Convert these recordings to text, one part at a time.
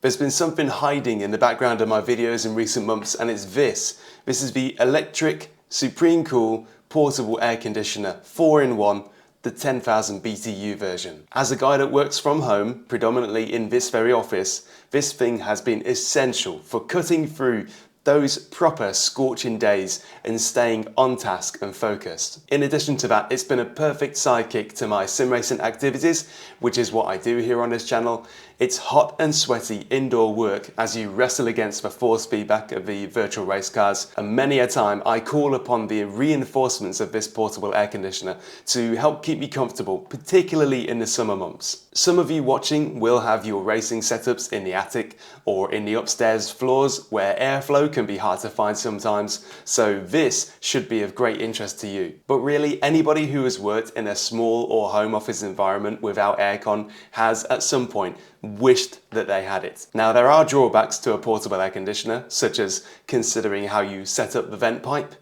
There's been something hiding in the background of my videos in recent months, and it's this. This is the electriQ SupremeCool portable air conditioner 4-in-1, the 10,000 BTU version. As a guy that works from home, predominantly in this very office, this thing has been essential for cutting through those proper scorching days and staying on task and focused. In addition to that, it's been a perfect sidekick to my sim racing activities, which is what I do here on this channel. It's hot and sweaty indoor work as you wrestle against the force feedback of the virtual race cars, and many a time I call upon the reinforcements of this portable air conditioner to help keep me comfortable, particularly in the summer months. Some of you watching will have your racing setups in the attic or in the upstairs floors where airflow can be hard to find sometimes, so this should be of great interest to you. But really, anybody who has worked in a small or home office environment without aircon has at some point wished that they had it. Now, there are drawbacks to a portable air conditioner, such as considering how you set up the vent pipe,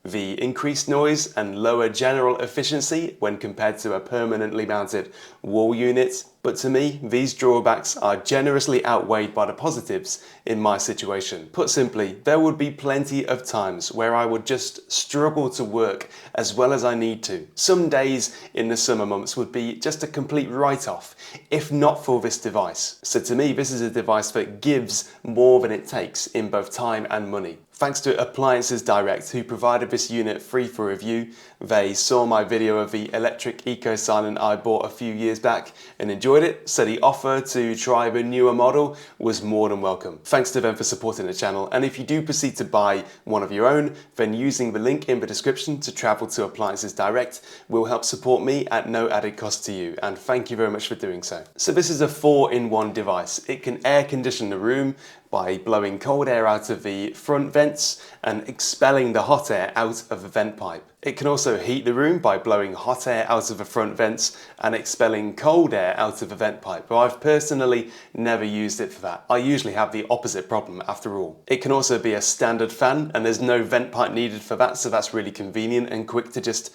the increased noise and lower general efficiency when compared to a permanently mounted wall unit. But to me, these drawbacks are generously outweighed by the positives in my situation. Put simply, there would be plenty of times where I would just struggle to work as well as I need to. Some days in the summer months would be just a complete write-off, if not for this device. So to me, this is a device that gives more than it takes in both time and money. Thanks to Appliances Direct, who provided this unit free for review. They saw my video of the electriQ EcoSilent I bought a few years back and enjoyed it, so the offer to try the newer model was more than welcome. Thanks to them for supporting the channel, and if you do proceed to buy one of your own, then using the link in the description to travel to Appliances Direct will help support me at no added cost to you, and thank you very much for doing so. So this is a 4-in-1 device. It can air condition the room by blowing cold air out of the front vents and expelling the hot air out of the vent pipe. It can also heat the room by blowing hot air out of the front vents and expelling cold air out of the vent pipe, but I've personally never used it for that. I usually have the opposite problem after all. It can also be a standard fan, and there's no vent pipe needed for that, so that's really convenient and quick to just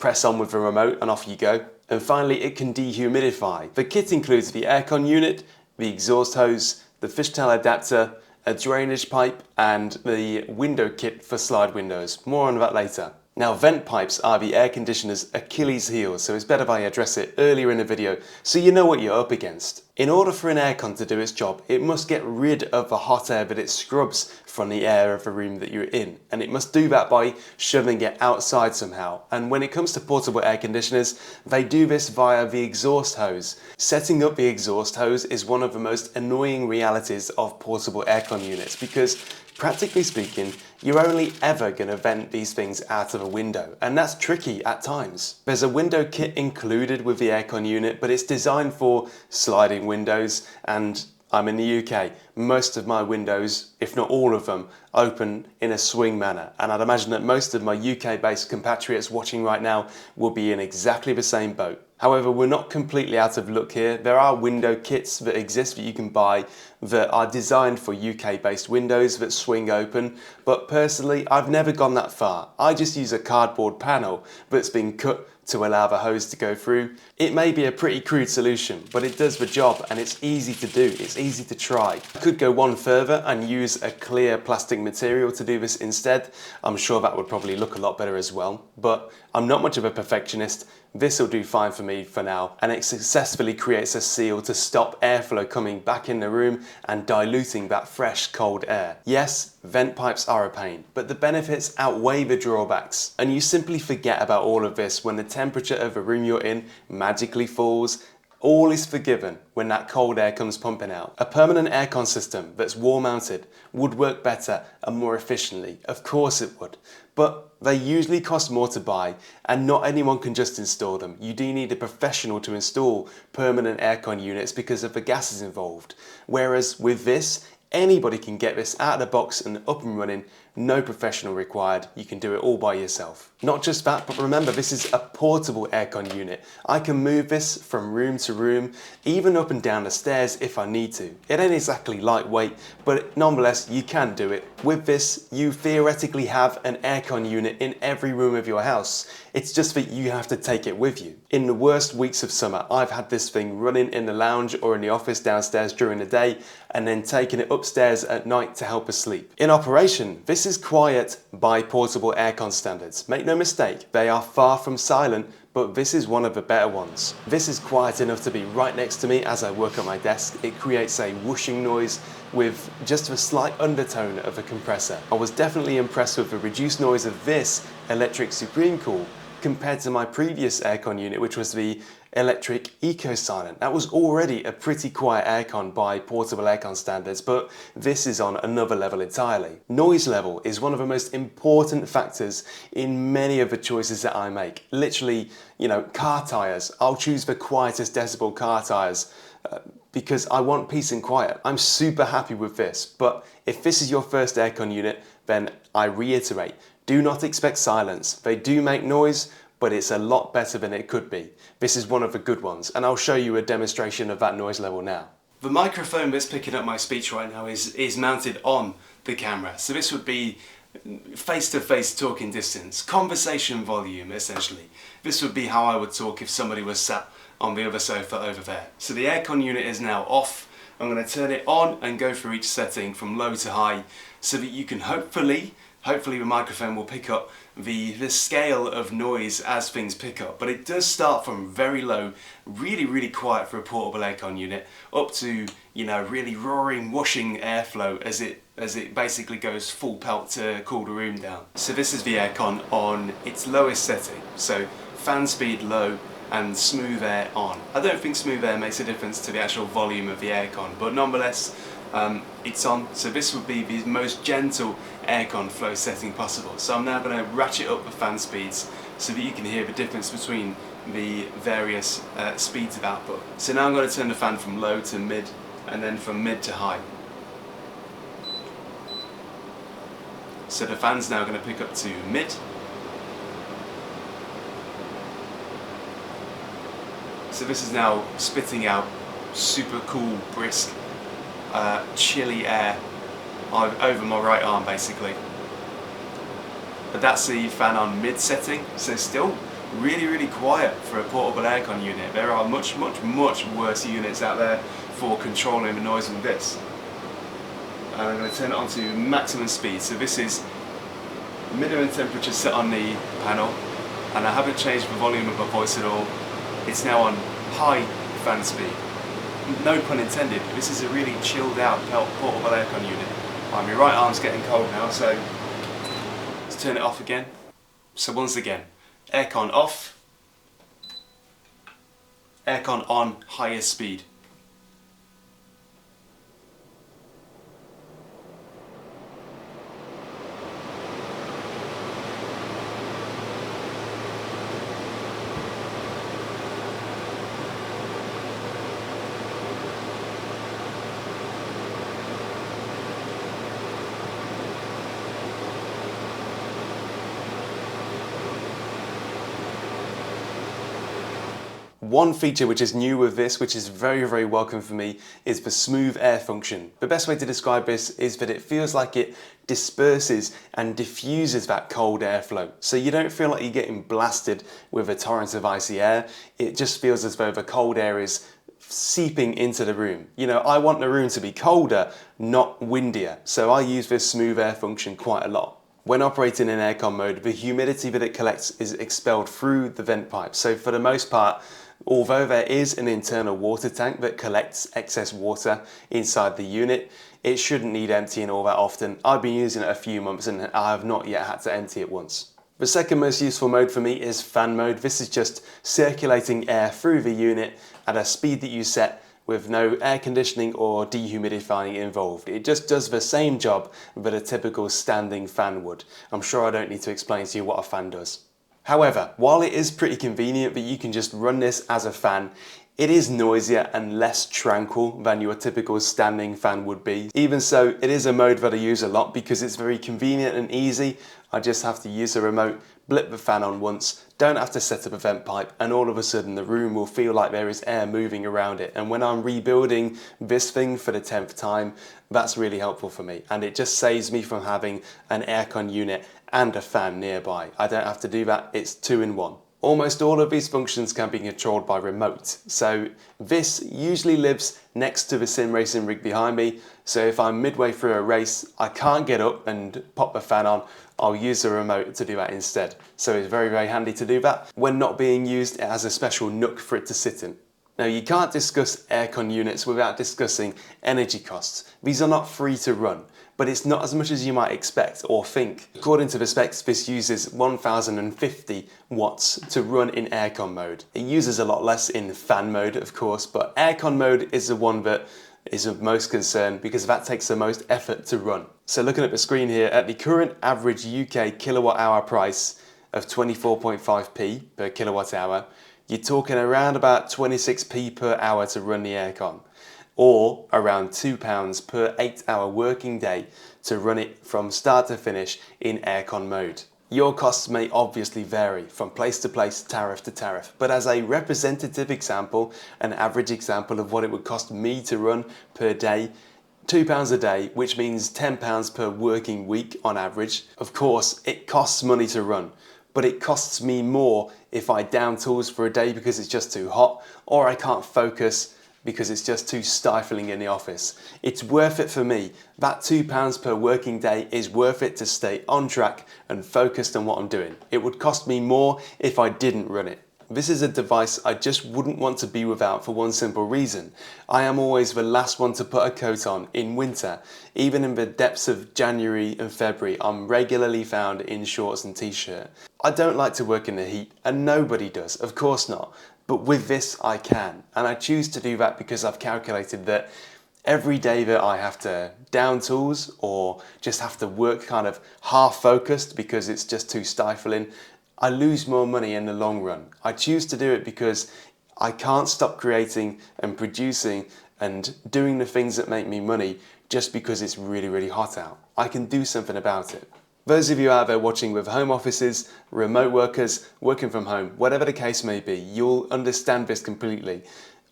press on with the remote and off you go. And finally, it can dehumidify. The kit includes the aircon unit, the exhaust hose, the fishtail adapter, a drainage pipe, and the window kit for slide windows. More on that later. Now, vent pipes are the air conditioner's Achilles heel, so it's better if I address it earlier in the video so you know what you're up against. In order for an aircon to do its job, it must get rid of the hot air that it scrubs from the air of the room that you're in, and it must do that by shoving it outside somehow. And when it comes to portable air conditioners, they do this via the exhaust hose. Setting up the exhaust hose is one of the most annoying realities of portable aircon units, because practically speaking, you're only ever going to vent these things out of a window, and that's tricky at times. There's a window kit included with the aircon unit, but it's designed for sliding windows, and I'm in the UK. Most of my windows, if not all of them, open in a swing manner, and I'd imagine that most of my UK-based compatriots watching right now will be in exactly the same boat. However, we're not completely out of luck here. There are window kits that exist that you can buy that are designed for UK-based windows that swing open, but personally, I've never gone that far. I just use a cardboard panel that's been cut to allow the hose to go through. It may be a pretty crude solution, but it does the job and it's easy to do, it's easy to try. I could go one further and use a clear plastic material to do this instead. I'm sure that would probably look a lot better as well, but I'm not much of a perfectionist. This will do fine for me for now, and it successfully creates a seal to stop airflow coming back in the room and diluting that fresh cold air. Yes, vent pipes are a pain, but the benefits outweigh the drawbacks, and you simply forget about all of this when the temperature of the room you're in magically falls. All is forgiven when that cold air comes pumping out. A permanent aircon system that's wall mounted would work better and more efficiently. Of course it would. But they usually cost more to buy, and not anyone can just install them. You do need a professional to install permanent aircon units because of the gases involved. Whereas with this, anybody can get this out of the box and up and running, no professional required. You can do it all by yourself. Not just that, but remember, this is a portable aircon unit. I can move this from room to room, even up and down the stairs if I need to. It ain't exactly lightweight, but nonetheless, you can do it With this, you theoretically have an aircon unit in every room of your house. It's just that you have to take it with you. In the worst weeks of summer, I've had this thing running in the lounge or in the office downstairs during the day and then taking it upstairs at night to help us sleep. In operation, this is quiet by portable aircon standards. Make no mistake, they are far from silent, but this is one of the better ones. This is quiet enough to be right next to me as I work at my desk. It creates a whooshing noise with just a slight undertone of a compressor. I was definitely impressed with the reduced noise of this electric SupremeCool compared to my previous aircon unit, which was the electriQ Silent. That was already a pretty quiet aircon by portable aircon standards, but this is on another level entirely. Noise level is one of the most important factors in many of the choices that I make. Literally, car tires. I'll choose the quietest decibel car tires because I want peace and quiet. I'm super happy with this, but if this is your first aircon unit, then I reiterate, do not expect silence. They do make noise, but it's a lot better than it could be. This is one of the good ones, and I'll show you a demonstration of that noise level now. The microphone that's picking up my speech right now is mounted on the camera, so this would be face-to-face talking distance, conversation volume essentially. This would be how I would talk if somebody was sat on the other sofa over there. So the aircon unit is now off. I'm going to turn it on and go through each setting from low to high so that you can hopefully the microphone will pick up the scale of noise as things pick up. But it does start from very low, really quiet for a portable aircon unit, up to really roaring, whooshing airflow as it basically goes full pelt to cool the room down. So this is the aircon on its lowest setting. So fan speed low and smooth air on. I don't think smooth air makes a difference to the actual volume of the aircon, but nonetheless it's on. So this would be the most gentle aircon flow setting possible. So I'm now going to ratchet up the fan speeds so that you can hear the difference between the various speeds of output. So now I'm going to turn the fan from low to mid and then from mid to high. So the fan's now going to pick up to mid. So this is now spitting out super cool, brisk, chilly air over my right arm basically. But that's the fan on mid setting, so still really quiet for a portable aircon unit. There are much worse units out there for controlling the noise than this. And I'm going to turn it on to maximum speed. So this is minimum temperature set on the panel, and I haven't changed the volume of my voice at all. It's now on high fan speed. No pun intended, this is a really chilled out portable aircon unit. My right arm's getting cold now, so let's turn it off again. So once again, aircon off, aircon on, highest speed. One feature which is new with this, which is very welcome for me, is the smooth air function. The best way to describe this is that it feels like it disperses and diffuses that cold airflow. So you don't feel like you're getting blasted with a torrent of icy air. It just feels as though the cold air is seeping into the room. I want the room to be colder, not windier. So I use this smooth air function quite a lot. When operating in aircon mode, the humidity that it collects is expelled through the vent pipe. So for the most part, although there is an internal water tank that collects excess water inside the unit, it shouldn't need emptying all that often. I've been using it a few months and I have not yet had to empty it once. The second most useful mode for me is fan mode. This is just circulating air through the unit at a speed that you set with no air conditioning or dehumidifying involved. It just does the same job that a typical standing fan would. I'm sure I don't need to explain to you what a fan does. However, while it is pretty convenient that you can just run this as a fan, it is noisier and less tranquil than your typical standing fan would be. Even so, it is a mode that I use a lot because it's very convenient and easy. I just have to use the remote, blip the fan on once, don't have to set up a vent pipe, and all of a sudden the room will feel like there is air moving around it. And when I'm rebuilding this thing for the 10th time, that's really helpful for me, and it just saves me from having an aircon unit and a fan nearby. I don't have to do that, it's 2 in 1. Almost all of these functions can be controlled by remote, so this usually lives next to the sim racing rig behind me, so if I'm midway through a race, I can't get up and pop the fan on, I'll use the remote to do that instead. So it's very, very handy to do that. When not being used, it has a special nook for it to sit in. Now, you can't discuss aircon units without discussing energy costs. These are not free to run, but it's not as much as you might expect or think. According to the specs, this uses 1050 watts to run in aircon mode. It uses a lot less in fan mode, of course, but aircon mode is the one that is of most concern because that takes the most effort to run. So looking at the screen here, at the current average UK kilowatt hour price of 24.5p per kilowatt hour, you're talking around about 26p per hour to run the aircon, or around £2 per 8-hour working day to run it from start to finish in aircon mode. Your costs may obviously vary from place to place, tariff to tariff, but as a representative example, an average example of what it would cost me to run per day, £2 a day, which means £10 per working week on average. Of course, it costs money to run, but it costs me more if I down tools for a day because it's just too hot, or I can't focus because it's just too stifling in the office. It's worth it for me. That £2 per working day is worth it to stay on track and focused on what I'm doing. It would cost me more if I didn't run it. This is a device I just wouldn't want to be without for one simple reason. I am always the last one to put a coat on in winter. Even in the depths of January and February, I'm regularly found in shorts and t-shirt. I don't like to work in the heat, and nobody does, of course not. But with this, I can. And I choose to do that because I've calculated that every day that I have to down tools or just have to work kind of half focused because it's just too stifling, I lose more money in the long run. I choose to do it because I can't stop creating and producing and doing the things that make me money just because it's really, really hot out. I can do something about it. Those of you out there watching with home offices, remote workers, working from home, whatever the case may be, you'll understand this completely.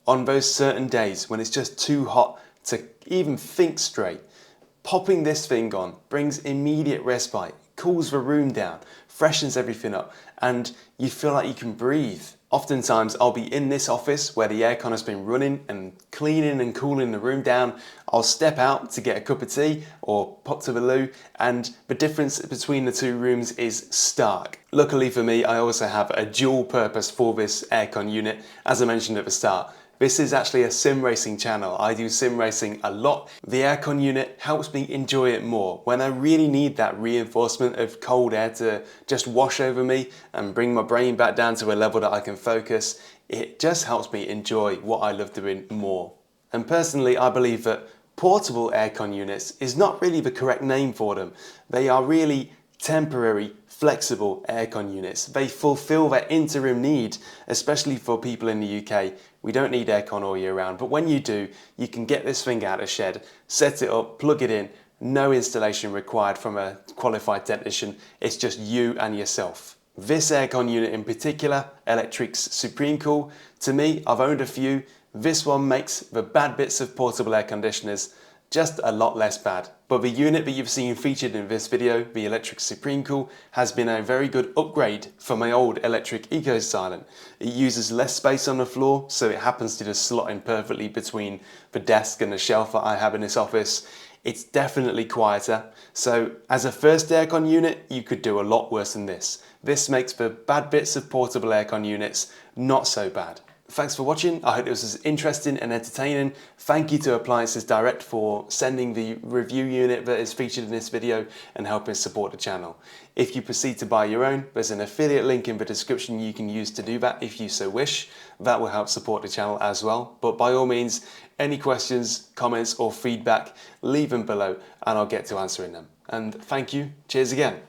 On those certain days when it's just too hot to even think straight, popping this thing on brings immediate respite, cools the room down, freshens everything up, and you feel like you can breathe. Oftentimes I'll be in this office where the aircon has been running and cleaning and cooling the room down. I'll step out to get a cup of tea or pop to the loo, and the difference between the two rooms is stark. Luckily for me, I also have a dual purpose for this aircon unit, as I mentioned at the start. This is actually a sim racing channel. I do sim racing a lot. The aircon unit helps me enjoy it more. When I really need that reinforcement of cold air to just wash over me and bring my brain back down to a level that I can focus, it just helps me enjoy what I love doing more. And personally, I believe that portable aircon units is not really the correct name for them. They are really temporary, flexible aircon units. They fulfill that interim need, especially for people in the UK. We don't need aircon all year round, but when you do, you can get this thing out of shed, set it up, plug it in, no installation required from a qualified technician. It's just you and yourself. This aircon unit in particular, electric's SupremeCool, to me, I've owned a few. This one makes the bad bits of portable air conditioners just a lot less bad. But the unit that you've seen featured in this video, the electric SupremeCool, has been a very good upgrade for my old electric EcoSilent. It uses less space on the floor, so it happens to just slot in perfectly between the desk and the shelf that I have in this office. It's definitely quieter, so as a first aircon unit, you could do a lot worse than this. This makes the bad bits of portable aircon units not so bad. Thanks for watching. I hope it was as interesting and entertaining. Thank you to Appliances Direct for sending the review unit that is featured in this video and helping support the channel. If you proceed to buy your own, there's an affiliate link in the description you can use to do that if you so wish. That will help support the channel as well. But by all means, any questions, comments or feedback, leave them below and I'll get to answering them. And thank you. Cheers again.